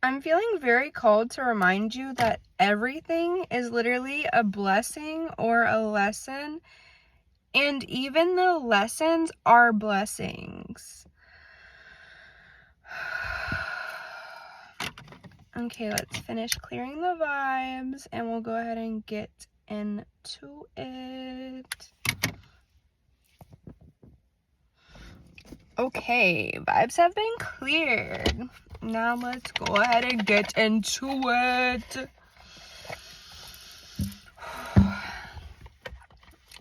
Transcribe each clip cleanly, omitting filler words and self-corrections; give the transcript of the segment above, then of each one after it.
I'm feeling very called to remind you that everything is literally a blessing or a lesson, and even the lessons are blessings. Okay, let's finish clearing the vibes and we'll go ahead and get into it. Okay, vibes have been cleared. Now let's go ahead and get into it.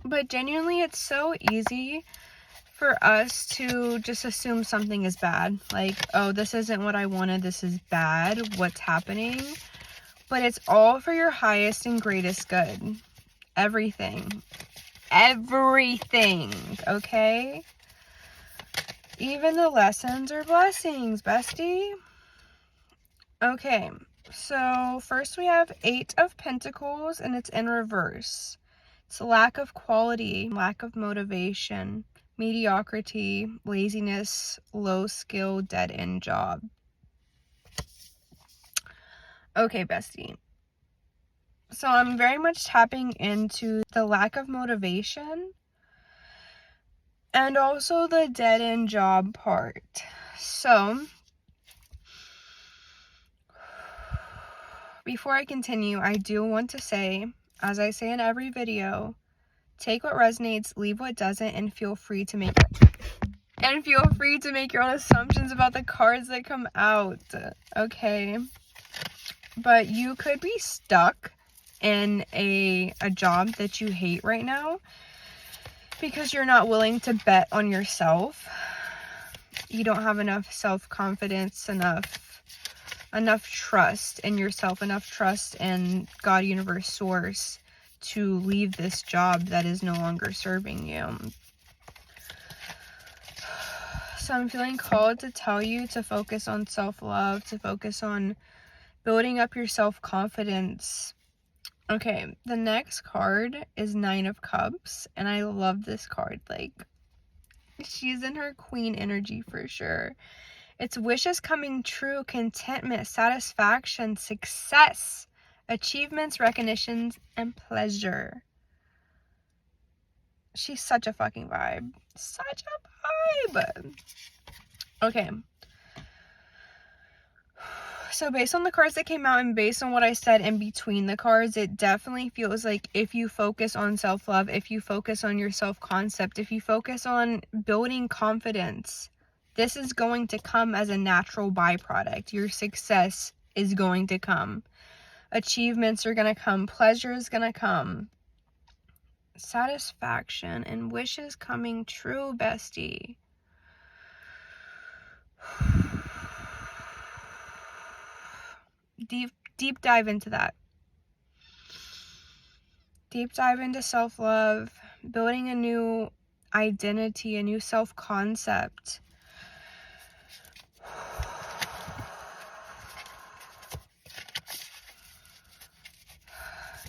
But genuinely, it's so easy for us to just assume something is bad. Like, oh, this isn't what I wanted. This is bad. What's happening? But it's all for your highest and greatest good. Everything. Everything. Okay? Even the lessons are blessings, bestie. Okay. So first we have 8 of Pentacles and it's in reverse. It's lack of quality, lack of motivation, mediocrity, laziness, low skill, dead end job. Okay, bestie. So I'm very much tapping into the lack of motivation and also the dead end job part. So before I continue, I do want to say, as I say in every video, take what resonates, leave what doesn't, and feel free to make your own assumptions about the cards that come out. Okay? But you could be stuck in a job that you hate right now because you're not willing to bet on yourself. You don't have enough self-confidence, enough trust in yourself, enough trust in God, universe, source to leave this job that is no longer serving you. So I'm feeling called to tell you to focus on self-love, to focus on building up your self-confidence. Okay, the next card is 9 of Cups, and I love this card. Like, she's in her queen energy for sure. It's wishes coming true, contentment, satisfaction, success, achievements, recognitions, and pleasure. She's such a fucking vibe. Such a vibe. Okay. So based on the cards that came out and based on what I said in between the cards, it definitely feels like if you focus on self-love, if you focus on your self-concept, if you focus on building confidence, this is going to come as a natural byproduct. Your success is going to come. Achievements are going to come. Pleasure is going to come. Satisfaction and wishes coming true, bestie. Deep dive into that. Deep dive into self-love, building a new identity, a new self-concept.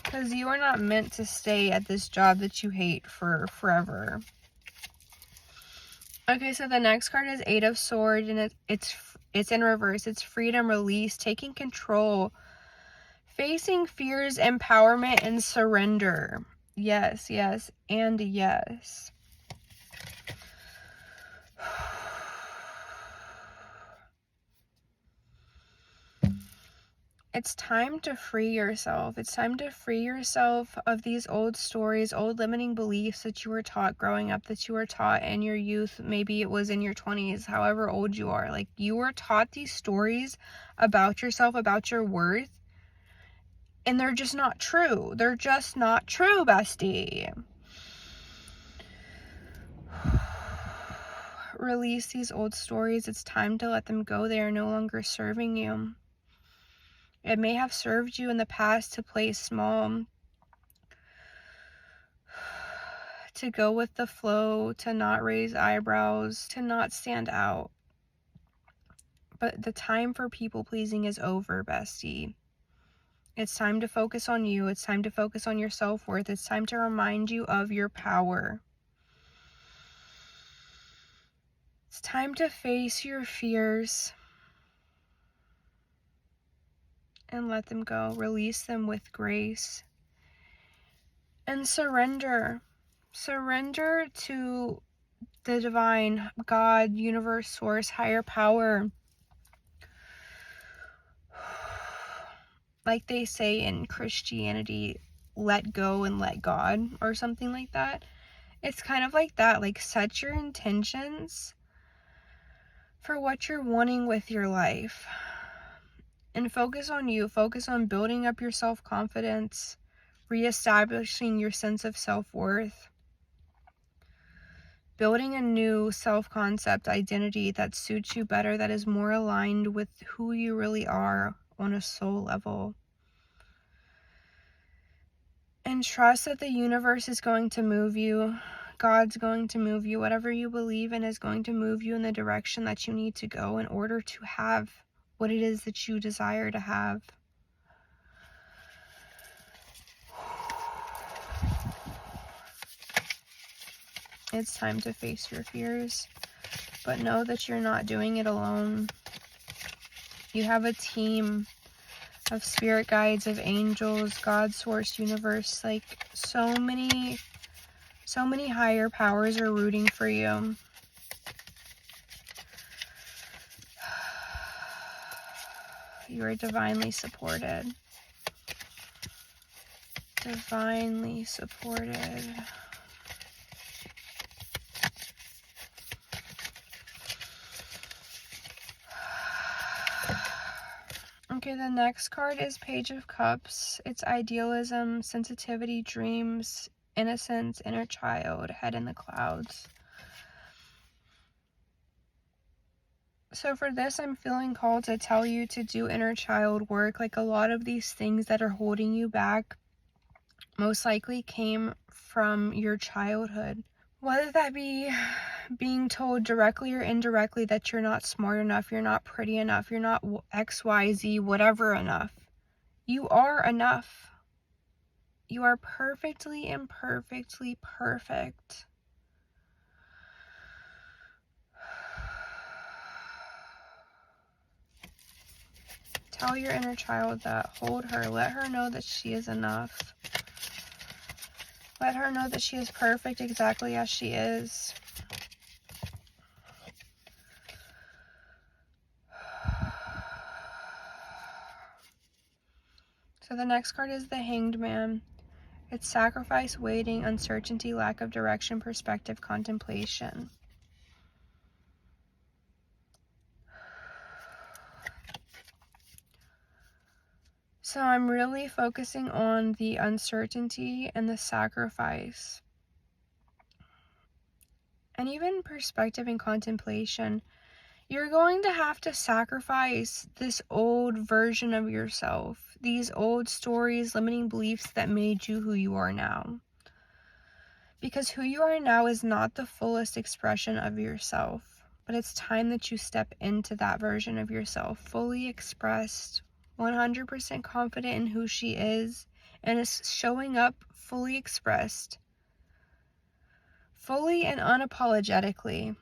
Because you are not meant to stay at this job that you hate for forever. Okay, so the next card is 8 of Swords, and it's in reverse. It's freedom, release, taking control, facing fears, empowerment, and surrender. Yes, yes, and yes. It's time to free yourself. It's time to free yourself of these old stories, old limiting beliefs that you were taught growing up, that you were taught in your youth. Maybe it was in your 20s, however old you are. Like, you were taught these stories about yourself, about your worth, and they're just not true. They're just not true, bestie. Release these old stories. It's time to let them go. They are no longer serving you. It may have served you in the past to play small, to go with the flow, to not raise eyebrows, to not stand out. But the time for people pleasing is over, bestie. It's time to focus on you. It's time to focus on your self-worth. It's time to remind you of your power. It's time to face your fears. and let them go. Release them with grace. And surrender. Surrender to the divine, God, universe, source, higher power. Like they say in Christianity, let go and let God, or something like that. It's kind of like that. Like, set your intentions for what you're wanting with your life. And focus on you. Focus on building up your self-confidence, reestablishing your sense of self-worth, building a new self-concept identity that suits you better, that is more aligned with who you really are on a soul level. And trust that the universe is going to move you. God's going to move you. Whatever you believe in is going to move you in the direction that you need to go in order to have what it is that you desire to have. It's time to face your fears, but know that you're not doing it alone. You have a team of spirit guides, of angels, God, source, universe. Like, so many higher powers are rooting for you. You are divinely supported. Divinely supported. Okay, the next card is Page of Cups. It's idealism, sensitivity, dreams, innocence, inner child, head in the clouds. So for this, I'm feeling called to tell you to do inner child work. Like, a lot of these things that are holding you back most likely came from your childhood. Whether that be being told directly or indirectly that you're not smart enough, you're not pretty enough, you're not XYZ, whatever enough. You are enough. You are perfectly imperfectly perfect. Tell your inner child that. Hold her. Let her know that she is enough. Let her know that she is perfect exactly as she is. So the next card is the Hanged Man. It's sacrifice, waiting, uncertainty, lack of direction, perspective, contemplation. So I'm really focusing on the uncertainty and the sacrifice. And even perspective and contemplation. You're going to have to sacrifice this old version of yourself. These old stories, limiting beliefs that made you who you are now. Because who you are now is not the fullest expression of yourself. But it's time that you step into that version of yourself, fully expressed, 100% confident in who she is, and is showing up fully expressed, fully and unapologetically.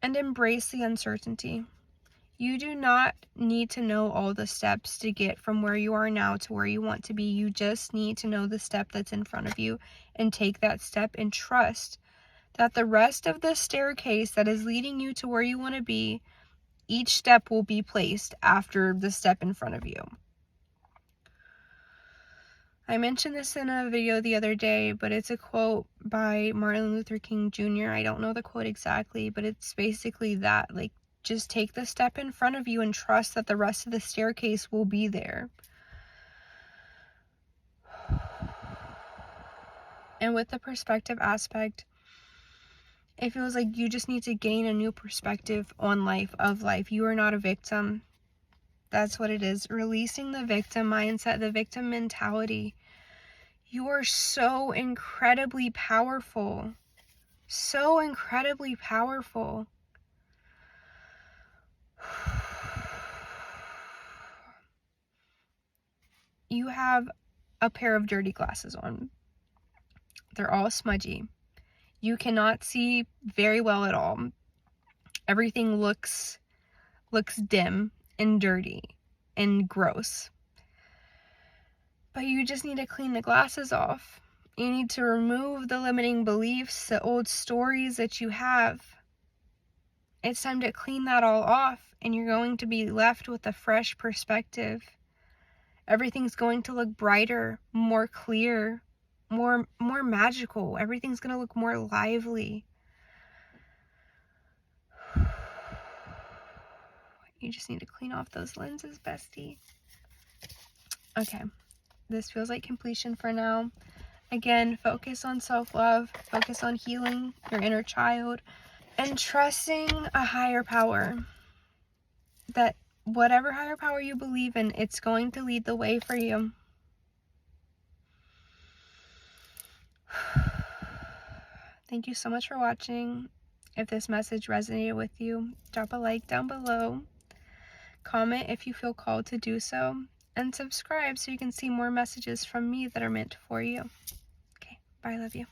And embrace the uncertainty. You do not need to know all the steps to get from where you are now to where you want to be. You just need to know the step that's in front of you and take that step and trust that the rest of the staircase that is leading you to where you want to be, each step will be placed after the step in front of you. I mentioned this in a video the other day, but it's a quote by Martin Luther King Jr. I don't know the quote exactly, but it's basically that, like, just take the step in front of you and trust that the rest of the staircase will be there. And with the perspective aspect, it feels like you just need to gain a new perspective on life, of life. You are not a victim. That's what it is. Releasing the victim mindset, the victim mentality. You are so incredibly powerful. So incredibly powerful. You have a pair of dirty glasses on. They're all smudgy. You cannot see very well at all. Everything looks looks dim and dirty and gross. But you just need to clean the glasses off. You need to remove the limiting beliefs, the old stories that you have. It's time to clean that all off, and you're going to be left with a fresh perspective. Everything's going to look brighter, more clear, more magical. Everything's going to look more lively. You just need to clean off those lenses, bestie. Okay, this feels like completion for now. Again, focus on self-love, focus on healing your inner child, and trusting a higher power. That whatever higher power you believe in, it's going to lead the way for you. Thank you so much for watching. If this message resonated with you, drop a like down below. Comment if you feel called to do so. And subscribe so you can see more messages from me that are meant for you. Okay, bye, love you.